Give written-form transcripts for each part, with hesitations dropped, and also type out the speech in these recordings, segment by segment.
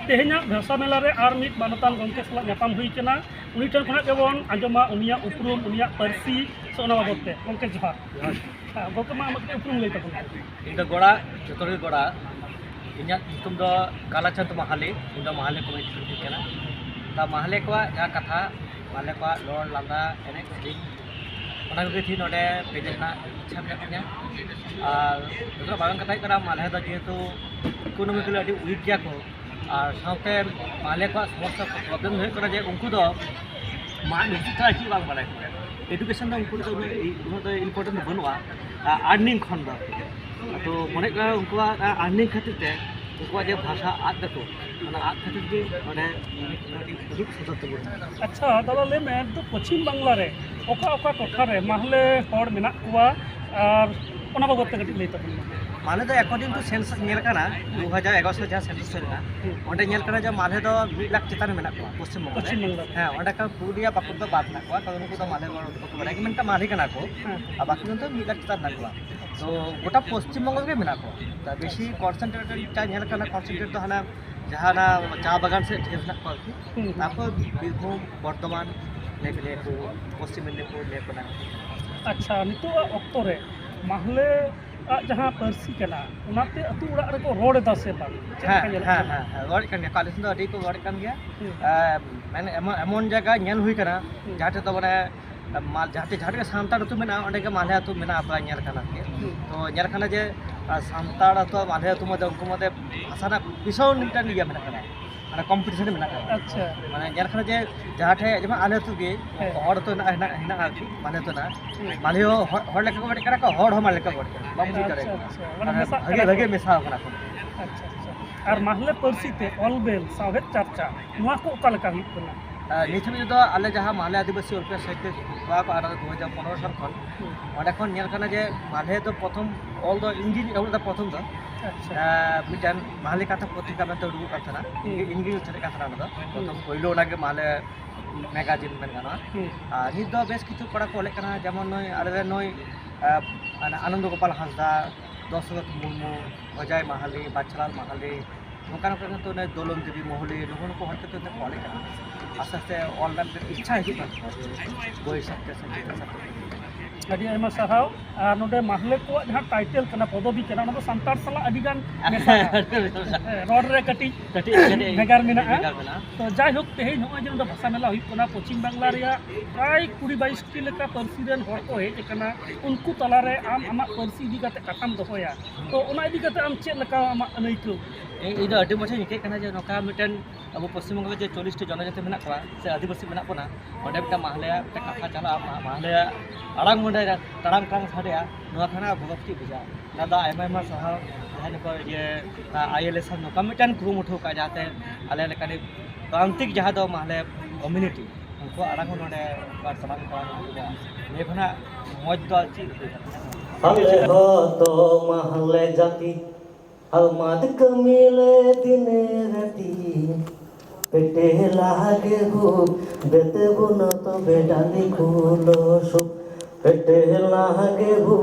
तेहेना भाषा मेला रे आर मिट मानतान गंके सला ᱧᱟᱯᱟᱢ हुई कना उनी ठन खना गेबन आंजमा उनिया उपरुम उनिया पारसी से ओना बाबते गंके जोहार गंके मा आमके उपरुम लई तबन ᱤᱧ ᱫᱚ ᱜᱚᱲᱟ ᱡᱚᱛᱚ ᱜᱮ ᱜᱚᱲᱟ ᱤᱧᱟᱹᱜ ᱧᱩᱛᱩᱢ ᱫᱚ ᱠᱟᱞᱟᱪᱟᱸᱫ ᱢᱟᱦᱟᱞᱤ ᱤᱧ ᱫᱚ ᱢᱟᱦᱟᱞᱤ ᱠᱚᱢᱤᱴᱤ ᱨᱤᱧ ᱠᱟᱱᱟ ᱛᱟ ᱢᱟᱦᱟᱞᱤ ᱠᱚᱣᱟᱜ ᱡᱟᱦᱟᱸ ᱠᱟᱛᱷᱟ ᱢᱟᱦᱟᱞᱤ ᱠᱚᱣᱟᱜ ᱨᱚᱲ ᱞᱟᱸᱫᱟ ᱮᱱᱮᱡ ᱥᱮᱨᱮᱧ ᱚᱱᱟ ᱠᱚᱜᱮ ᱛᱮᱦᱮᱧ ᱱᱚᱰᱮ ᱯᱮᱡ ᱨᱮᱱᱟᱜ ᱤᱪᱪᱷᱟ ᱢᱮᱱᱟᱜ ᱛᱤᱧᱟ ᱟᱨ ᱡᱚᱛᱚ ᱢᱟᱨᱟᱝ ᱠᱟᱛᱷᱟ ᱦᱩᱭᱩᱜ ᱠᱟᱱᱟ ᱢᱟᱞᱦᱮ ᱫᱚ ᱡᱮᱦᱮᱛᱩ इकोनॉमिकली अभी उइक गया को और साथ माले को समस्या प्रॉब्लम हुई कना जे उनको दो मा निश्चित अच्छी बात बारे एडुकेशन उनको इम्पोर्टेंट बनवा अर्निंग खन दो तो मने उनको अर्निंग खातिर ते उनको जे भाषा आद दको ना आद खातिर जे माने दुख सदत बन अच्छा दादा ले मैं तो पश्चिम बांग्ला रे ओका ओका टोठा रे माहले हड़ मेना कुआ और ओना बाबत कटी लई तबन माले तो अकॉर्डिंग टू सेंसस नेल कना 2011 से जहाँ सेंसस होना ओंडे नेल कना जे माले तो 1 लाख चितान मेना को पश्चिम बंगाल हां ओंडे का पुरिया बाकुर तो बात ना को उनको तो माले को बड़ा कि मेनटा माले कना को आ बाकी तो 1 लाख चितान ना को तो गोटा पश्चिम बंगाल के मेना को ता बेसी कंसंट्रेटेड ता नेल कना कंसंट्रेट तो हना जहाना चा बागान से ढेर ना को तापर बीरभूम बर्तमान लेके को पश्चिम मेदिनीपुर लेकना अच्छा नितो अक्तो रे माहले जहाँ पारसी कना उनाते अतु उड़ा रे को रोड दा से बा हां रोड कन गया कॉलेज तो अडी को रोड कन गया मैंने एमन जगह नेल हुई कना जाते तो माने माल जाते जाते सांताड़ तो मेना ओंडे के माले तो मेना आपा नेल कना के तो नेल कना जे सांताड़ तो माले तो मदे उनको मदे भाषा ना पिसौ निटा निया मेना कना माने कंपटीशन मेना कना अच्छा माने नेल कना जे जाते जेमा आले तो गे हड़ तो ना हिना आरती माने तो ना माले हड़ लेका को कना को हड़ हम लेका को बाबू करे आगे लगे मेसा कना को अच्छा अच्छा और माहले पारसी ते ऑलबेल सावेत चर्चा नुआ को ओका लेका हुई कना निथम जो आले जहाँ माले आदिवासी अल्पीय साहित्य को 2015 साल खन ओंडे खन नेल कना जे माले तो प्रथम ऑल द इंजिन एवल द प्रथम दो मिटान माले कथा पत्रिका में तो रुक कथा ना इंगिल छरे कथा ना दो प्रथम पहिलो लागे माले मैगजीन में गाना नित दो बेस किछु पड़ा को ले कना जेमन नय आले नय आनंद गोपाल हांसदा दशरथ मुर्मू अजय माहाली बाछलाल माहाली नौका नौका तो ने दोलन देवी मोहली लोगों को हरते तो कॉले कना आस्ते आस्ते ऑनलाइन इच्छा है बोई सकते अभी आयमा साहाव और नोडे माहले को जहाँ टाइटल कना पदवी कना ना तो संतार सला अडिगान मेसा रोड रे कटी भेगार मेना तो जाय होक तेहे नोय जे भाषा मेला हुई कना पश्चिम बांग्ला रे प्राय 20-22 टी लेका पारसी रेन हर को हेज कना उनको तला रे आम आमा पारसी इदी कते कथाम दोहोया तो ओना इदी कते आम चेद लेका आमा अनैको ᱤᱧ ᱫᱚ ᱟᱹᱰᱤ ᱢᱚᱡᱽ ᱤᱧ ᱟᱹᱭᱠᱟᱹᱜ ᱠᱟᱱᱟ ᱡᱮ ᱱᱚᱝᱠᱟ ᱢᱤᱫᱴᱮᱱ ᱟᱵᱚ ᱯᱚᱥᱪᱤᱢ ᱵᱚᱝᱜᱚ ᱨᱮ 40 ᱴᱤ ᱡᱚᱱᱚᱡᱟᱛᱤ ᱢᱮᱱᱟᱜ ᱠᱚᱣᱟ ᱥᱮ ᱟᱹᱫᱤᱵᱟᱹᱥᱤ ᱢᱮᱱᱟᱜ ᱵᱚᱱᱟ ᱚᱸᱰᱮ ᱢᱤᱫᱴᱟᱝ ᱢᱟᱦᱞᱮᱭᱟᱜ ᱢᱤᱫᱴᱟᱝ ᱠᱟᱛᱷᱟ ᱪᱟᱞᱟᱜᱼᱟ ᱢᱟᱦᱞᱮᱭᱟᱜ ᱟᱲᱟᱝ ᱚᱸᱰᱮ ᱛᱟᱲᱟᱢ ᱛᱟᱲᱟᱢ ᱥᱟᱰᱮᱭᱟ ᱱᱚᱣᱟ ᱠᱷᱟᱱ ᱵᱷᱚᱜᱚᱵᱛᱤ ᱵᱩᱡᱷᱟᱹᱜᱼᱟ ᱚᱱᱟ ᱫᱚ ᱟᱭᱢᱟ ᱟᱭᱢᱟ ᱥᱟᱦᱟᱣ ᱡᱟᱦᱟᱸ ᱠᱚ ᱤᱭᱟᱹ ILS ᱱᱚᱝᱠᱟ ᱢᱤᱫᱴᱟᱝ ᱠᱩᱨᱩᱢᱩᱴᱩ ᱠᱟᱜᱼᱟ ᱡᱟᱦᱟᱸᱛᱮ ᱟᱞᱮ ᱞᱮᱠᱟᱱ ᱯᱨᱟন্তিক ᱡᱟᱦᱟᱸ ᱫᱚ ᱢᱟᱦᱞᱮ ᱠᱚᱢᱤউᱱᱤᱴᱤ उनको आराम नोडे चलान ये खना मौज दो चीज हले हो तो महले जाती अलमाद कमिले दिने राती पेटे लागे हो बेते बुन तो बेडाली खुलो सु पेटे लागे हो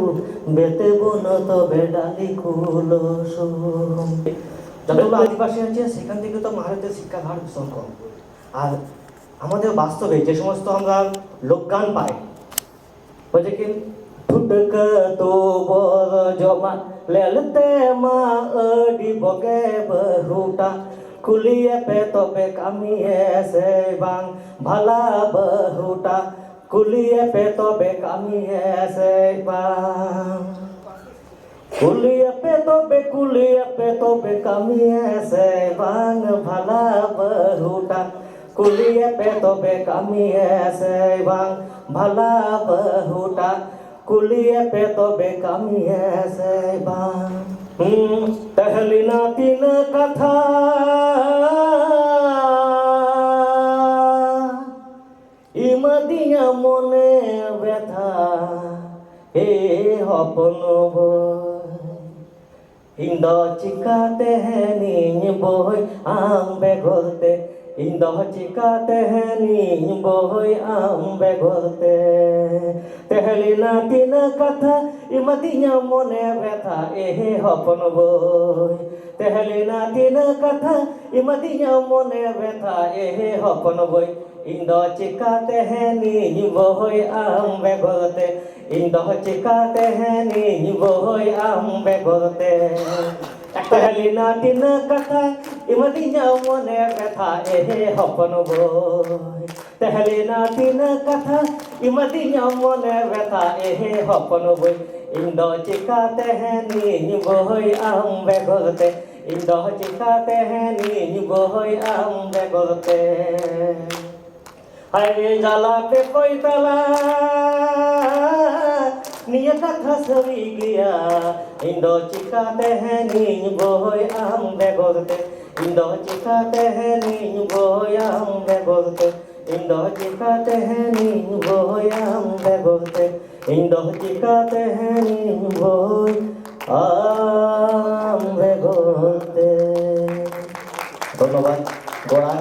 बेते बुन तो बेडाली खुलो सु যতগুলো আদিবাসী আছে সেখান থেকে তো ভারতের শিক্ষার হার ভীষণ কম আর আমাদের বাস্তবে যে সমস্ত আমরা লোকগান পাই বলছে কি ফুটক তো বড় জমা লেলতে মা আডি বগে বহুটা কুলিয়ে পে তবে কামিয়ে সে বাং ভালা বহুটা কুলিয়ে পে তবে কামিয়ে সে বাং কুলিয়ে পে তবে কামিয়ে সে বাং ভালা বহুটা कुलिए पे तो बेकामिए से बांग भला बहुटा कुलिए पे तो बेकामिए से बांग पहली ना तीन कथा इमदिया मने व्यथा हे हपनब इंदो चिकाते है नीं बोय आम बेगोलते ᱤᱧ ᱫᱚ ᱪᱤᱠᱟ ᱛᱮᱦᱮᱱᱤᱧ ᱵᱳᱭ ᱟᱢ ᱵᱮᱜᱚᱨ ᱛᱮ ᱛᱟᱦᱮᱸ ᱞᱮᱱᱟ ᱛᱤᱱᱟᱹᱜ ᱠᱟᱛᱷᱟ ᱮᱢᱟᱫᱤᱧᱟ ᱢᱚᱱᱮ ᱵᱮথা ᱦᱚᱯᱚᱱ ᱵᱳᱭ ᱛᱟᱦᱮᱸ ᱞᱮᱱᱟ ᱛᱤᱱᱟᱹᱜ ᱠᱟᱛᱷᱟ ᱮᱢᱟᱫᱤᱧᱟ মনে ব্যথা হপন বই ᱤᱧ ᱫᱚ ᱪᱤᱠᱟ ᱛᱮᱦᱮᱱᱤᱧ ᱵᱳᱭ ᱟম ᱵᱮᱜᱚᱨ তে ᱤᱧ ᱫᱚ ᱪᱤᱠᱟ ᱛᱮᱦᱮᱱᱤᱧ ᱵᱳᱭ ᱟম ᱵᱮᱜᱚᱨ তে তাহলে না তিনাক কথা এমদিনা মনে ব্যথা হপন বই তাহলে না তিনাক কথা এমদিনা মনে ব্যথা হপন বই ᱤᱧ ᱫᱚ ᱪᱤᱠᱟ ᱛᱮᱦᱮᱱᱤᱧ ᱵᱳᱭ ᱟᱢ ᱵᱮᱜᱚᱨ তে ᱤᱧ ᱫᱚ ᱪᱤᱠᱟ ᱛᱮᱦᱮᱱᱤᱧ ᱵᱳᱭ ᱟᱢ ᱵᱮᱜᱚᱨ তে হায়রে জ্বালাতে কইতালা নিয়ে কথা সরি গিয়া ᱤᱧ ᱫᱚ ᱪᱤᱠᱟ ᱛᱮᱦᱮᱱᱤᱧ ᱵᱳᱭ ᱟᱢ ᱵᱮᱜᱚᱨ তে ᱤᱧ ᱫᱚ ᱪᱤᱠᱟ ᱛᱮᱦᱮᱱᱤᱧ ᱵᱳᱭ ᱟᱢ ᱵᱮᱜᱚᱨ তে ᱤᱧ ᱫᱚ ᱪᱤᱠᱟ ᱛᱮᱦᱮᱱᱤᱧ ᱵᱳᱭ ᱟᱢ ᱵᱮᱜᱚᱨ তে ᱤᱧ ᱫᱚ ᱪᱤᱠᱟ ᱛᱮᱦᱮᱱᱤᱧ ᱵᱳᱭ আম বেগতে ধন্যবাদ গোড়া